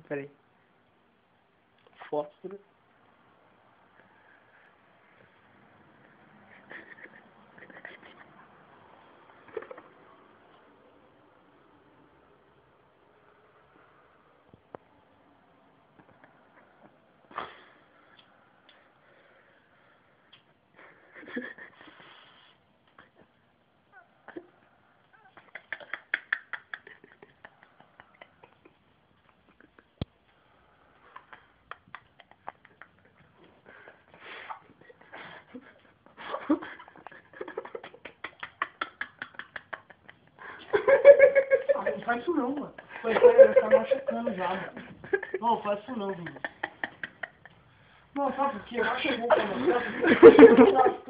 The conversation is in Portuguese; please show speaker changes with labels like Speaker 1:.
Speaker 1: Peraí. Fósforo.
Speaker 2: Ah, não faz isso não, mano. Vai estar machucando já, mano. Não, faz isso não, mano. Não, sabe por quê? Eu acho que eu vou, mano.